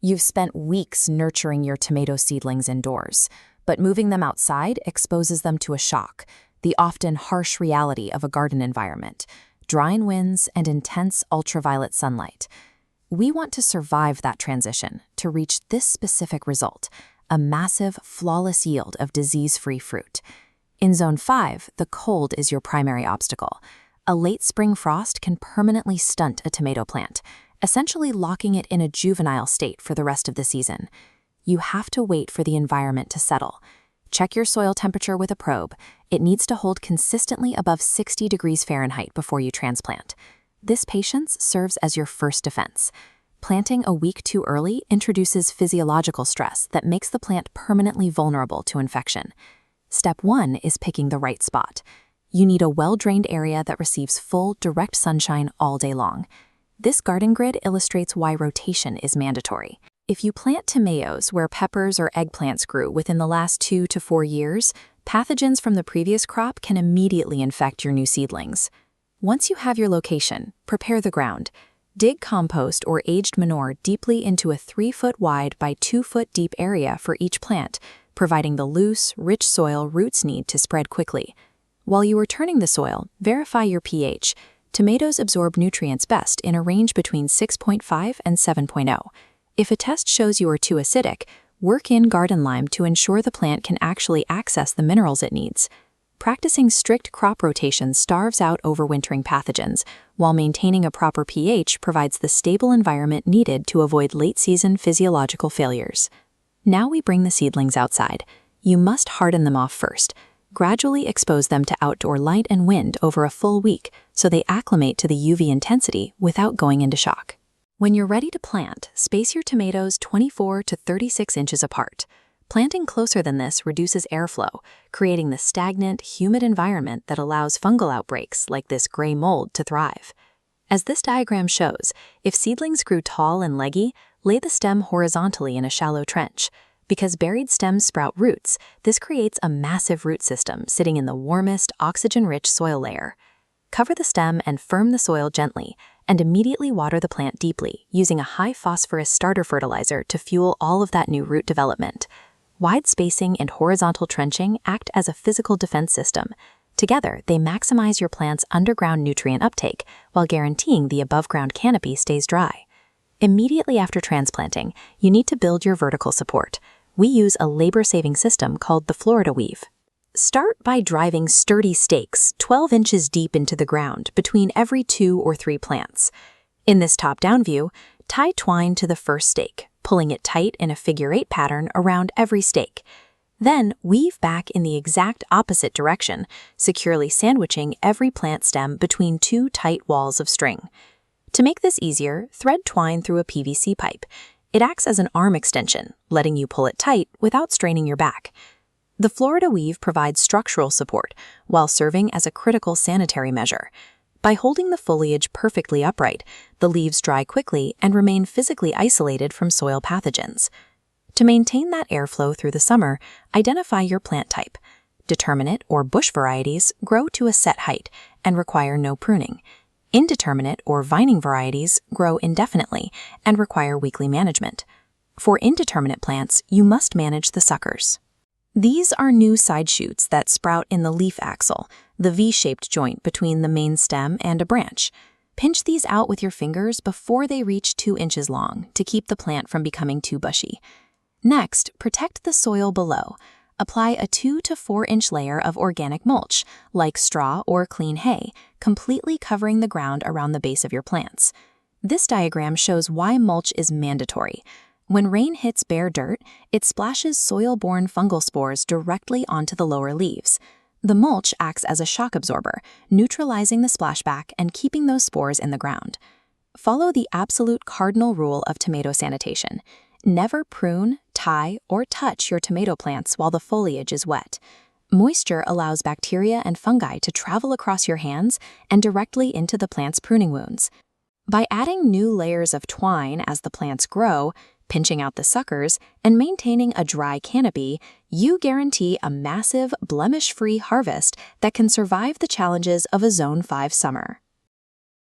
You've spent weeks nurturing your tomato seedlings indoors, but moving them outside exposes them to a shock, the often harsh reality of a garden environment, drying winds and intense ultraviolet sunlight. We want to survive that transition to reach this specific result, a massive, flawless yield of disease-free fruit. In Zone 5, the cold is your primary obstacle. A late spring frost can permanently stunt a tomato plant, essentially locking it in a juvenile state for the rest of the season. You have to wait for the environment to settle. Check your soil temperature with a probe. It needs to hold consistently above 60 degrees Fahrenheit before you transplant. This patience serves as your first defense. Planting a week too early introduces physiological stress that makes the plant permanently vulnerable to infection. Step 1 is picking the right spot. You need a well-drained area that receives full, direct sunshine all day long. This garden grid illustrates why rotation is mandatory. If you plant tomatoes where peppers or eggplants grew within the last 2 to 4 years, pathogens from the previous crop can immediately infect your new seedlings. Once you have your location, prepare the ground. Dig compost or aged manure deeply into a 3-foot wide by 2-foot deep area for each plant, providing the loose, rich soil roots need to spread quickly. While you are turning the soil, verify your pH. Tomatoes absorb nutrients best in a range between 6.5 and 7.0. If a test shows you are too acidic, work in garden lime to ensure the plant can actually access the minerals it needs. Practicing strict crop rotation starves out overwintering pathogens, while maintaining a proper pH provides the stable environment needed to avoid late-season physiological failures. Now we bring the seedlings outside. You must harden them off first. Gradually expose them to outdoor light and wind over a full week so they acclimate to the UV intensity without going into shock. When you're ready to plant, space your tomatoes 24 to 36 inches apart. Planting closer than this reduces airflow, creating the stagnant, humid environment that allows fungal outbreaks like this gray mold to thrive. As this diagram shows, if seedlings grew tall and leggy, lay the stem horizontally in a shallow trench. Because buried stems sprout roots, this creates a massive root system sitting in the warmest, oxygen-rich soil layer. Cover the stem and firm the soil gently, and immediately water the plant deeply, using a high-phosphorus starter fertilizer to fuel all of that new root development. Wide spacing and horizontal trenching act as a physical defense system. Together, they maximize your plant's underground nutrient uptake while guaranteeing the above-ground canopy stays dry. Immediately after transplanting, you need to build your vertical support. We use a labor-saving system called the Florida weave. Start by driving sturdy stakes 12 inches deep into the ground between every 2 or 3 plants. In this top-down view, tie twine to the first stake, pulling it tight in a figure-8 pattern around every stake. Then weave back in the exact opposite direction, securely sandwiching every plant stem between 2 tight walls of string. To make this easier, thread twine through a PVC pipe. It acts as an arm extension, letting you pull it tight without straining your back. The Florida weave provides structural support while serving as a critical sanitary measure. By holding the foliage perfectly upright, the leaves dry quickly and remain physically isolated from soil pathogens. To maintain that airflow through the summer, identify your plant type. Determinate or bush varieties grow to a set height and require no pruning. Indeterminate or vining varieties grow indefinitely and require weekly management. For indeterminate plants, you must manage the suckers. These are new side shoots that sprout in the leaf axil, the V-shaped joint between the main stem and a branch. Pinch these out with your fingers before they reach 2 inches long to keep the plant from becoming too bushy. Next, protect the soil below. Apply a 2 to 4 inch layer of organic mulch, like straw or clean hay, completely covering the ground around the base of your plants. This diagram shows why mulch is mandatory. When rain hits bare dirt, it splashes soil-borne fungal spores directly onto the lower leaves. The mulch acts as a shock absorber, neutralizing the splashback and keeping those spores in the ground. Follow the absolute cardinal rule of tomato sanitation. Never prune, tie, or touch your tomato plants while the foliage is wet. Moisture allows bacteria and fungi to travel across your hands and directly into the plant's pruning wounds. By adding new layers of twine as the plants grow, pinching out the suckers, and maintaining a dry canopy, you guarantee a massive, blemish-free harvest that can survive the challenges of a Zone 5 summer.